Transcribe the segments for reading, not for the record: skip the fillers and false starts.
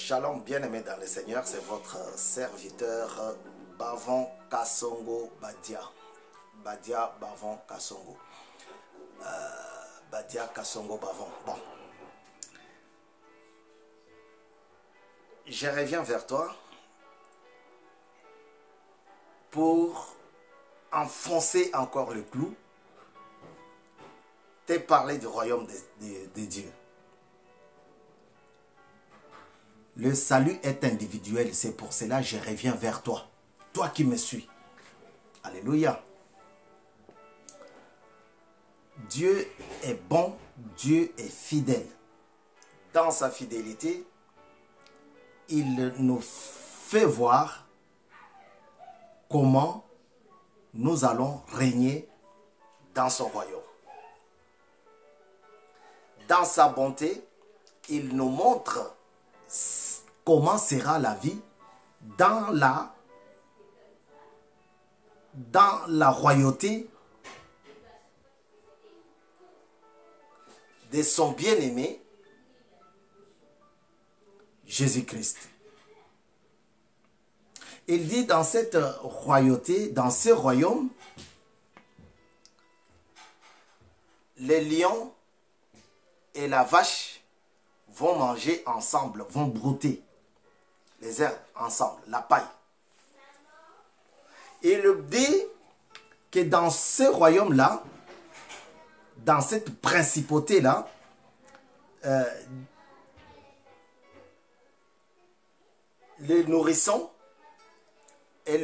Shalom, bien-aimé dans le Seigneur, c'est votre serviteur Bavon Kasongo Badia. Badia Bavon Kasongo. Badia Kasongo Bavon. Bon. Je reviens vers toi pour enfoncer encore le clou, te parler du royaume de Dieu. Le salut est individuel, c'est pour cela que je reviens vers toi. Toi qui me suis. Alléluia. Dieu est bon, Dieu est fidèle. Dans sa fidélité, il nous fait voir comment nous allons régner dans son royaume. Dans sa bonté, il nous montre comment sera la vie dans la royauté de son bien-aimé Jésus-Christ. Il dit dans cette royauté, dans ce royaume, les lions et la vache vont manger ensemble, vont brouter les herbes ensemble, la paille. Il dit que dans ce royaume-là, dans cette principauté-là, le nourrisson et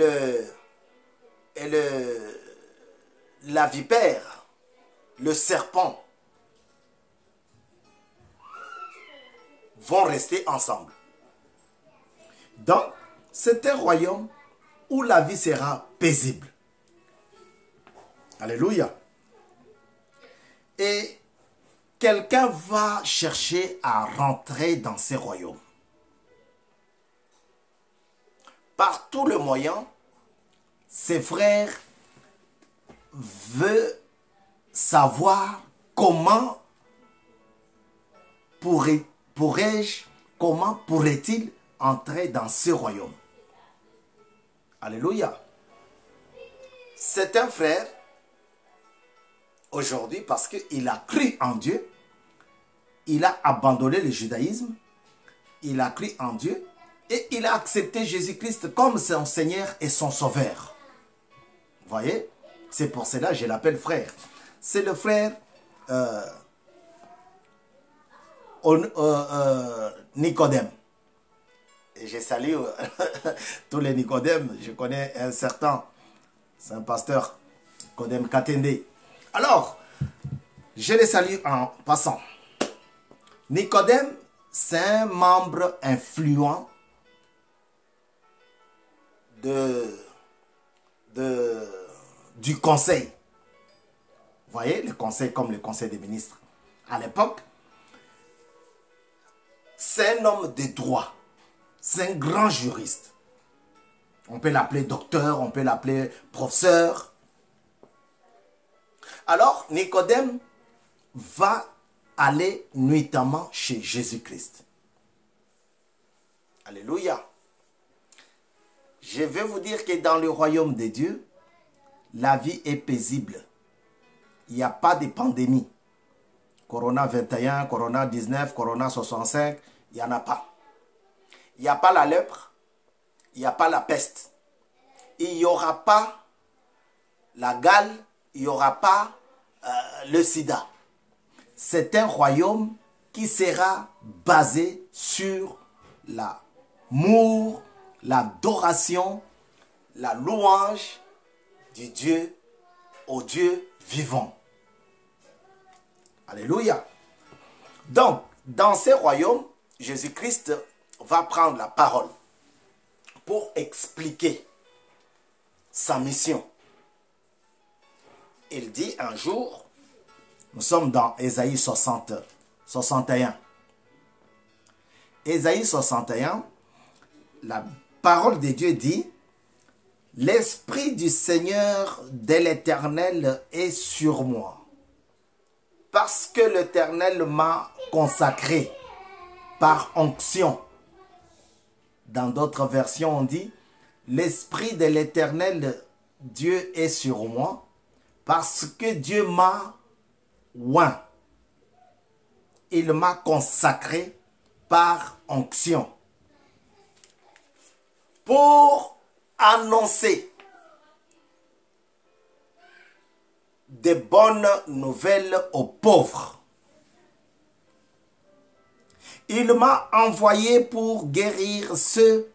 la vipère, le serpent, vont rester ensemble. Donc, c'est un royaume où la vie sera paisible. Alléluia. Et quelqu'un va chercher à rentrer dans ce royaume. Par tous les moyens, ses frères veulent savoir comment comment pourrait-il entrer dans ce royaume? Alléluia. C'est un frère, aujourd'hui, parce qu'il a cru en Dieu, il a abandonné le judaïsme, il a cru en Dieu, et il a accepté Jésus-Christ comme son Seigneur et son Sauveur. Vous voyez? C'est pour cela que je l'appelle frère. C'est le frère Nicodème. Et je salue tous les Nicodèmes. Je connais un certain, c'est un pasteur, Nicodème Katende. Alors, je les salue en passant. Nicodème, c'est un membre influent du conseil. Vous voyez, le conseil comme le conseil des ministres. À l'époque, c'est un homme de droit. C'est un grand juriste. On peut l'appeler docteur, on peut l'appeler professeur. Alors, Nicodème va aller nuitamment chez Jésus-Christ. Alléluia. Je vais vous dire que dans le royaume de Dieu, la vie est paisible. Il n'y a pas de pandémie. Corona 21, Corona 19, Corona 65, il n'y en a pas. Il n'y a pas la lèpre, il n'y a pas la peste. Il n'y aura pas la gale, il n'y aura pas le sida. C'est un royaume qui sera basé sur l'amour, l'adoration, la louange du Dieu au Dieu vivant. Alléluia. Donc, dans ce royaume, Jésus-Christ va prendre la parole pour expliquer sa mission. Il dit un jour, nous sommes dans Ésaïe 61. Ésaïe 61, la parole de Dieu dit, « L'Esprit du Seigneur de l'Éternel est sur moi, parce que l'Éternel m'a consacré par onction Dans d'autres versions, on dit, l'Esprit de l'Éternel Dieu est sur moi parce que Dieu m'a oint. Il m'a consacré par onction pour annoncer des bonnes nouvelles aux pauvres. Il m'a envoyé pour guérir ceux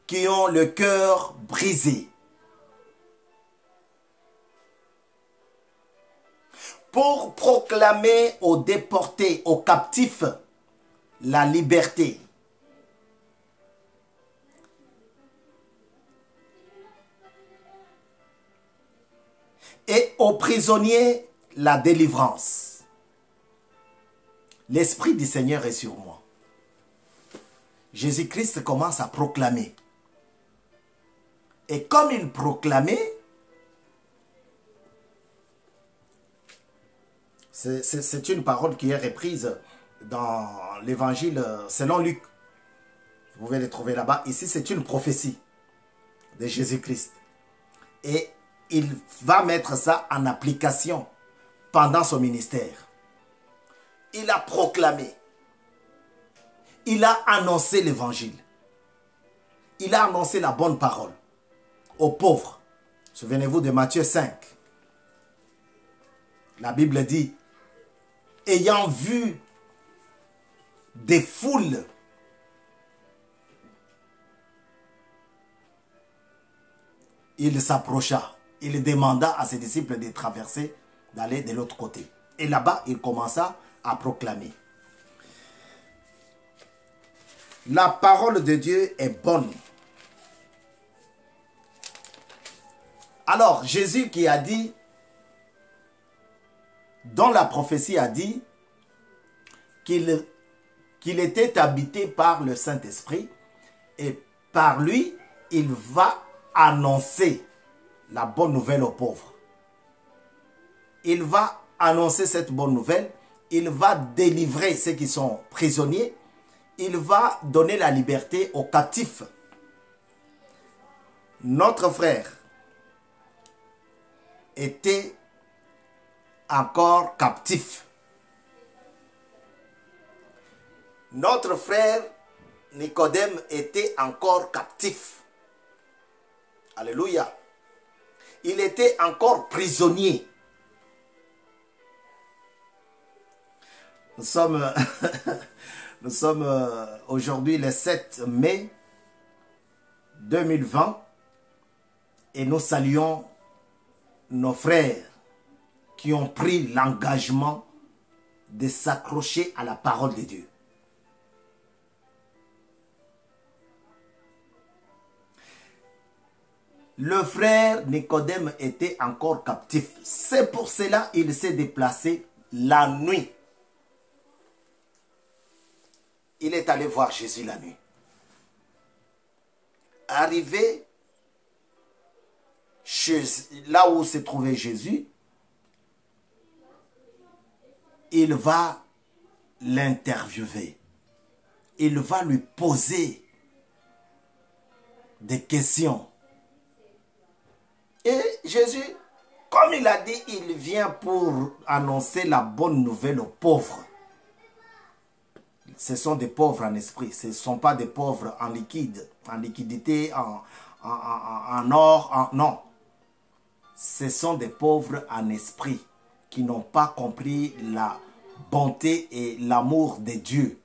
qui ont le cœur brisé, pour proclamer aux déportés, aux captifs, la liberté, et aux prisonniers la délivrance. L'Esprit du Seigneur est sur moi. Jésus-Christ commence à proclamer. Et comme il proclamait, c'est une parole qui est reprise dans l'évangile selon Luc. Vous pouvez les trouver là-bas. Ici, c'est une prophétie de Jésus-Christ. Et il va mettre ça en application pendant son ministère. Il a proclamé. Il a annoncé l'évangile. Il a annoncé la bonne parole aux pauvres. Souvenez-vous de Matthieu 5. La Bible dit, ayant vu des foules, il s'approcha. Il demanda à ses disciples de traverser, d'aller de l'autre côté. Et là-bas, il commença à proclamer. La parole de Dieu est bonne. Alors, Jésus qui a dit, dont la prophétie a dit qu'il était habité par le Saint-Esprit et par lui, il va annoncer la bonne nouvelle aux pauvres. Il va annoncer cette bonne nouvelle, il va délivrer ceux qui sont prisonniers, il va donner la liberté aux captifs. Notre frère était encore captif. Notre frère Nicodème était encore captif. Alléluia. Il était encore prisonnier. Nous sommes aujourd'hui le 7 mai 2020 et nous saluons nos frères qui ont pris l'engagement de s'accrocher à la parole de Dieu. Le frère Nicodème était encore captif. C'est pour cela qu'il s'est déplacé la nuit. Il est allé voir Jésus la nuit. Arrivé là où se trouvait Jésus, il va l'interviewer. Il va lui poser des questions. Et Jésus, comme il a dit, il vient pour annoncer la bonne nouvelle aux pauvres. Ce sont des pauvres en esprit. Ce ne sont pas des pauvres en liquide, en liquidité, en or. Non. Ce sont des pauvres en esprit qui n'ont pas compris la bonté et l'amour de Dieu.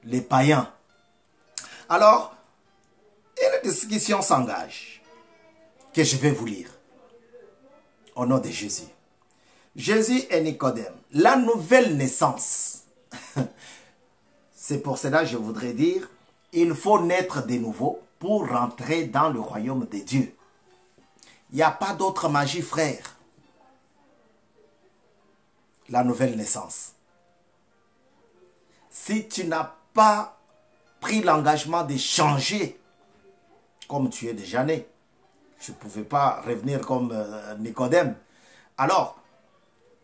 Les païens. Alors, une discussion s'engage que je vais vous lire. Au nom de Jésus. Jésus et Nicodème. La nouvelle naissance. C'est pour cela que je voudrais dire, il faut naître de nouveau pour rentrer dans le royaume de Dieu. Il n'y a pas d'autre magie, frère. La nouvelle naissance. Si tu n'as pas pris l'engagement de changer, comme tu es déjà né, je ne pouvais pas revenir comme Nicodème. Alors,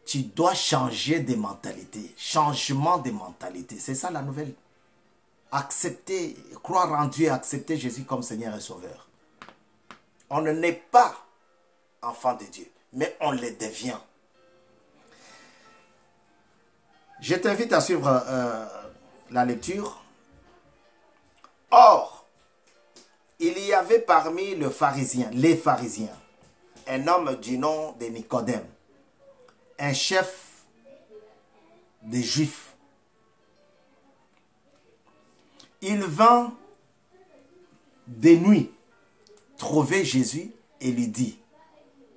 tu dois changer de mentalité. Changement de mentalité. C'est ça la nouvelle. accepter, croire en Dieu et accepter Jésus comme Seigneur et Sauveur. On ne naît pas enfant de Dieu, mais on le devient. Je t'invite à suivre la lecture. Or, il y avait parmi les pharisiens, un homme du nom de Nicodème, un chef des Juifs. Il vint de nuit trouver Jésus et lui dit,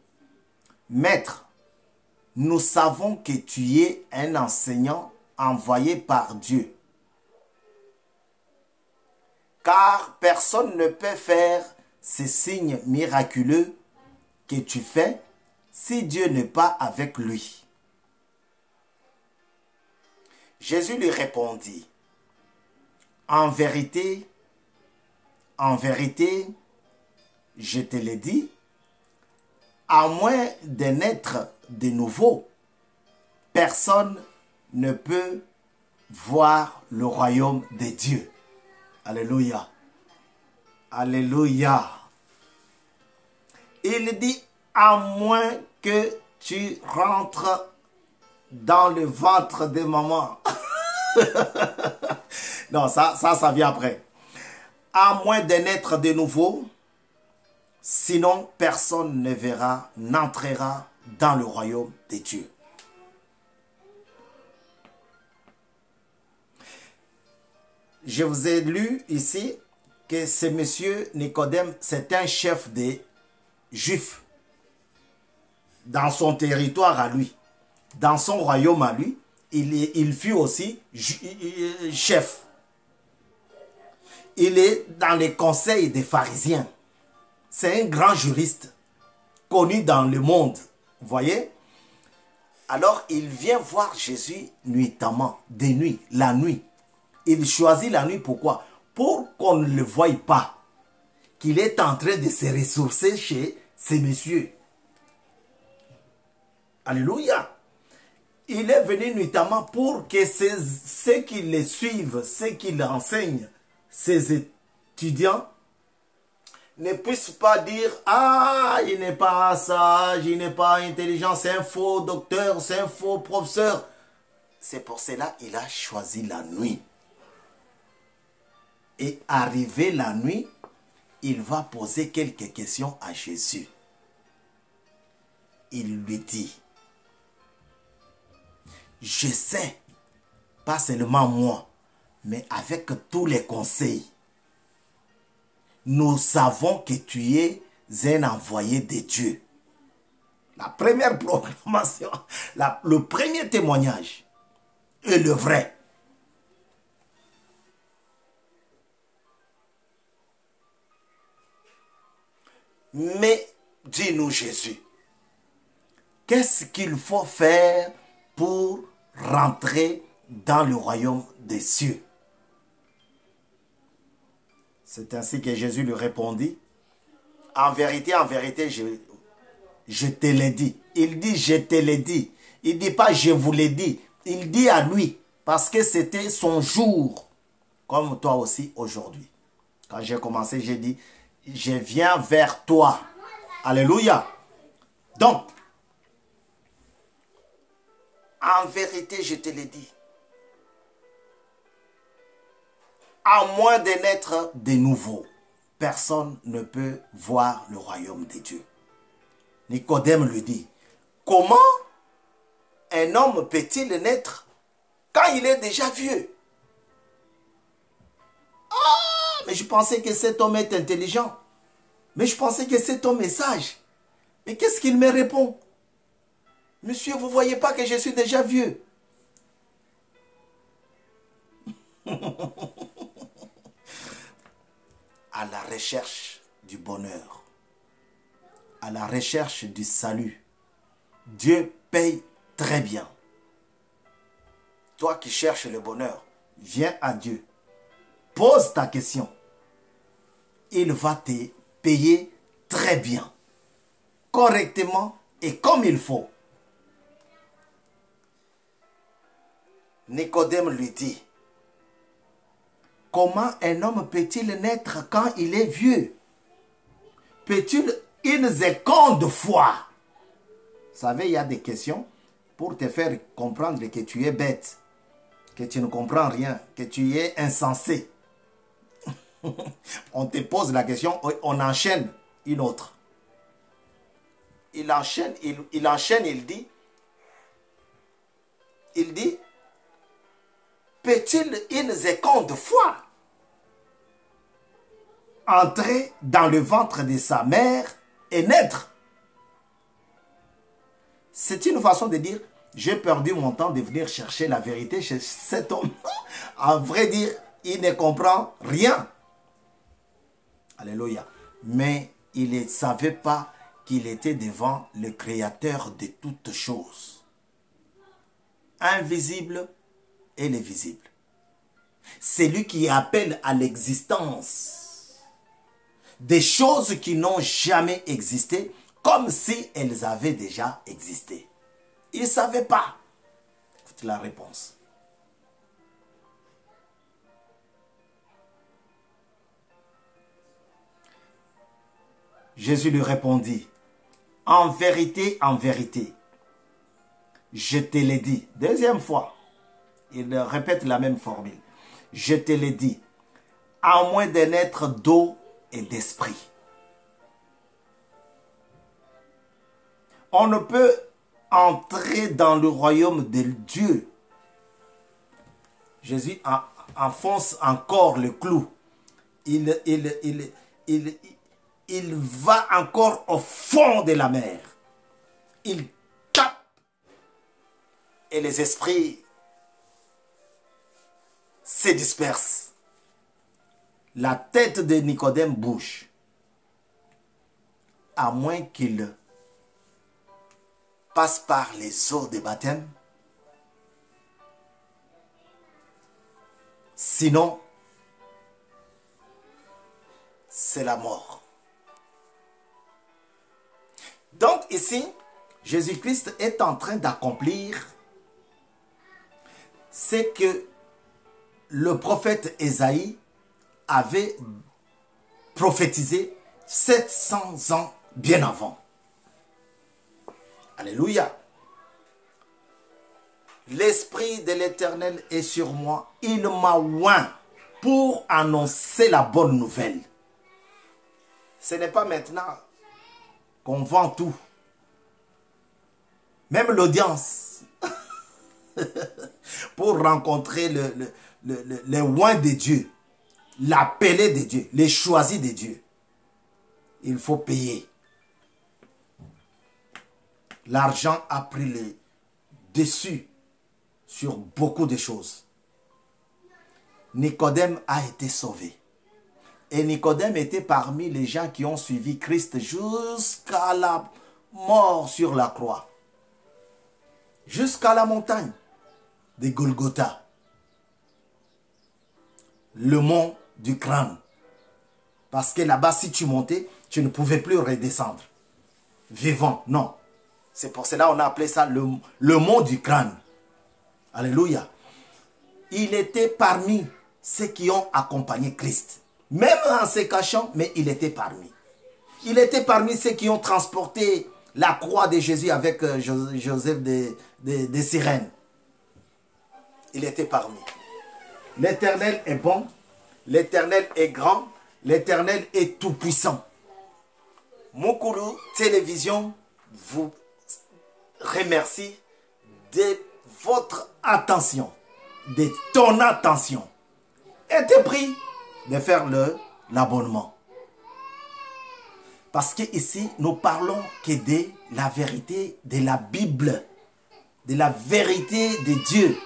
« Maître, nous savons que tu es un enseignant envoyé par Dieu. Car personne ne peut faire ces signes miraculeux que tu fais si Dieu n'est pas avec lui. » Jésus lui répondit, « en vérité, je te le dis, à moins de naître de nouveau, personne ne peut voir le royaume de Dieu. » Alléluia. Alléluia. Il dit, à moins que tu rentres dans le ventre de maman. Non, ça vient après. À moins de naître de nouveau, sinon personne ne verra, n'entrera dans le royaume de Dieu. Je vous ai lu ici que ce monsieur Nicodème, c'est un chef des Juifs dans son territoire à lui. Dans son royaume à lui, il fut aussi chef. Il est dans les conseils des pharisiens. C'est un grand juriste connu dans le monde. Vous voyez? Alors, il vient voir Jésus nuitamment, de nuit, la nuit. Il choisit la nuit, pourquoi? Pour qu'on ne le voie pas. Qu'il est en train de se ressourcer chez ces messieurs. Alléluia. Il est venu nuitamment pour que ceux qui le suivent, ceux qui l'enseignent, ces étudiants, ne puissent pas dire « Ah, il n'est pas sage, il n'est pas intelligent, c'est un faux docteur, c'est un faux professeur. » C'est pour cela qu'il a choisi la nuit. Et arrivé la nuit, il va poser quelques questions à Jésus. Il lui dit, je sais, pas seulement moi, mais avec tous les conseils, nous savons que tu es un envoyé de Dieu. La première proclamation, le premier témoignage est le vrai. Mais dis-nous Jésus, qu'est-ce qu'il faut faire pour rentrer dans le royaume des cieux? C'est ainsi que Jésus lui répondit, en vérité, je te l'ai dit. Il dit, je te l'ai dit. Il ne dit pas, je vous l'ai dit. Il dit à lui, parce que c'était son jour, comme toi aussi aujourd'hui. Quand j'ai commencé, j'ai dit, je viens vers toi. Alléluia. Donc, en vérité, je te l'ai dit. À moins de naître de nouveau, personne ne peut voir le royaume de Dieu. Nicodème lui dit, comment un homme peut-il naître quand il est déjà vieux? Ah, mais je pensais que cet homme est intelligent. Mais je pensais que cet homme est sage. Mais qu'est-ce qu'il me répond? Monsieur, vous ne voyez pas que je suis déjà vieux? À la recherche du bonheur, à la recherche du salut, Dieu paye très bien. Toi qui cherches le bonheur, viens à Dieu. Pose ta question. Il va te payer très bien, correctement et comme il faut. Nicodème lui dit, comment un homme peut-il naître quand il est vieux? Peut-il une seconde de foi? Vous savez, il y a des questions pour te faire comprendre que tu es bête, que tu ne comprends rien, que tu es insensé. On te pose la question, on enchaîne une autre. Il enchaîne, il dit, peut-il une seconde fois entrer dans le ventre de sa mère et naître? C'est une façon de dire, j'ai perdu mon temps de venir chercher la vérité chez cet homme. À vrai dire, il ne comprend rien. Alléluia. Mais il ne savait pas qu'il était devant le Créateur de toutes choses. Invisible et le visible. C'est lui qui appelle à l'existence des choses qui n'ont jamais existé, comme si elles avaient déjà existé. Il ne savait pas. C'est la réponse. Jésus lui répondit, en vérité, je te l'ai dit. Deuxième fois, il répète la même formule. Je te l'ai dit, à moins de naître d'eau et d'esprit. On ne peut entrer dans le royaume de Dieu. Jésus enfonce encore le clou. Il va encore au fond de la mer. Il tape et les esprits se dispersent. La tête de Nicodème bouge. À moins qu'il passe par les eaux de baptême. Sinon, c'est la mort. Donc ici, Jésus-Christ est en train d'accomplir ce que le prophète Ésaïe avait prophétisé 700 ans bien avant. Alléluia. L'Esprit de l'Éternel est sur moi. Il m'a oint pour annoncer la bonne nouvelle. Ce n'est pas maintenant qu'on vend tout. Même l'audience. Pour rencontrer le oint de Dieu. L'appelé de Dieu. Les choisis de Dieu. Il faut payer. L'argent a pris le dessus sur beaucoup de choses. Nicodème a été sauvé. Et Nicodème était parmi les gens qui ont suivi Christ jusqu'à la mort sur la croix. Jusqu'à la montagne de Golgotha. Le mont du crâne. Parce que là-bas, si tu montais, tu ne pouvais plus redescendre. Vivant, non. C'est pour cela qu'on a appelé ça le mont du crâne. Alléluia. Il était parmi ceux qui ont accompagné Christ. Même en se cachant, mais il était parmi. Il était parmi ceux qui ont transporté la croix de Jésus avec Joseph de Cyrène. Il était parmi. L'Éternel est bon, l'Éternel est grand, l'Éternel est tout-puissant. Mukulu Télévision vous remercie de votre attention, de ton attention. Et te prie de faire l'abonnement. Parce que ici, nous parlons que de la vérité de la Bible, de la vérité de Dieu.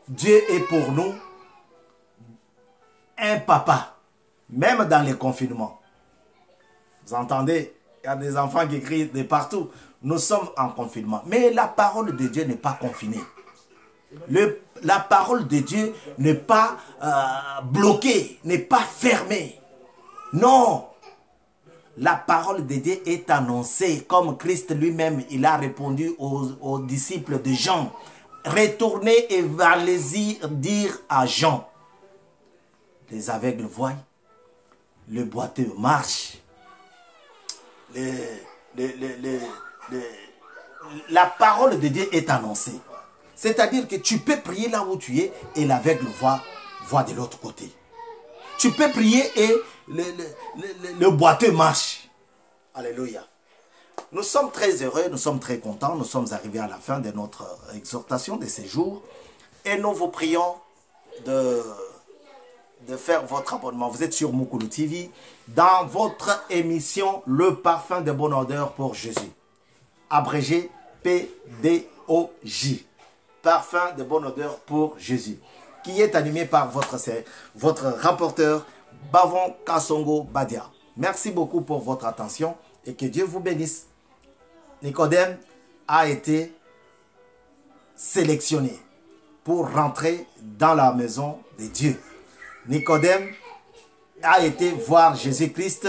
Dieu est pour nous un papa, même dans les confinements. Vous entendez? Il y a des enfants qui crient de partout. Nous sommes en confinement. Mais la parole de Dieu n'est pas confinée. La parole de Dieu n'est pas bloquée, n'est pas fermée. Non. La parole de Dieu est annoncée comme Christ lui-même, il a répondu aux disciples de Jean. Retournez et allez-y dire à Jean. les aveugles voient, le boiteux marche, la parole de Dieu est annoncée. C'est-à-dire que tu peux prier là où tu es et l'aveugle voit de l'autre côté. Tu peux prier et le boiteux marche. Alléluia. Nous sommes très heureux, nous sommes très contents. Nous sommes arrivés à la fin de notre exhortation de ces jours. Et nous vous prions de faire votre abonnement. Vous êtes sur Mukulu TV dans votre émission Le Parfum de Bonne Odeur pour Jésus. Abrégé PDOJ. Parfum de Bonne Odeur pour Jésus. Qui est animé par votre rapporteur Bavon Kassongo Badia. Merci beaucoup pour votre attention et que Dieu vous bénisse. Nicodème a été sélectionné pour rentrer dans la maison de Dieu. Nicodème a été voir Jésus-Christ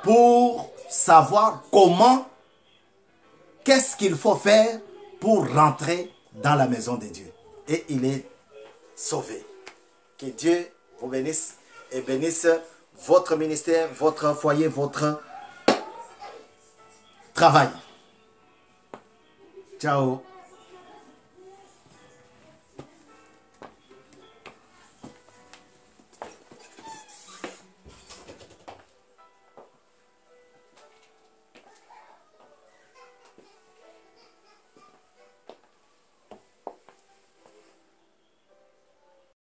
pour savoir qu'est-ce qu'il faut faire pour rentrer dans la maison de Dieu. Et il est sauvé. Que Dieu vous bénisse et bénisse votre ministère, votre foyer, votre travail. Ciao.